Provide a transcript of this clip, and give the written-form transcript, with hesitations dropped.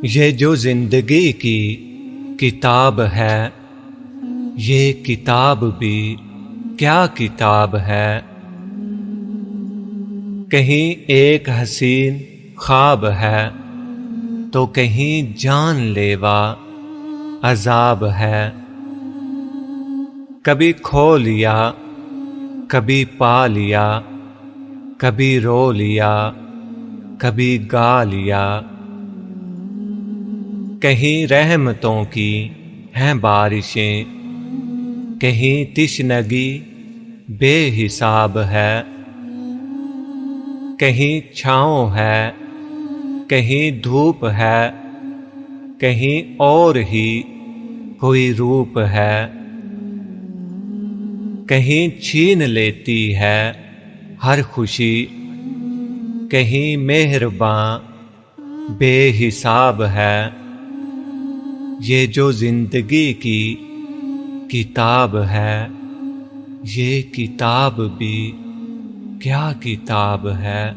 یہ جو زندگی کی کتاب ہے، یہ کتاب بھی کیا کتاب ہے۔ کہیں ایک حسین خواب ہے تو کہیں جان لیوا عذاب ہے۔ کبھی کھو لیا، کبھی پا لیا، کبھی رو لیا، کبھی گا لیا۔ کہیں رحمتوں کی ہیں بارشیں، کہیں تشنگی بے حساب ہے۔ کہیں چھاؤں ہے، کہیں دھوپ ہے، کہیں اور ہی کوئی روپ ہے۔ کہیں چھین لیتی ہے ہر خوشی، کہیں مہرباں بے حساب ہے۔ یہ جو زندگی کی کتاب ہے، یہ کتاب بھی کیا کتاب ہے۔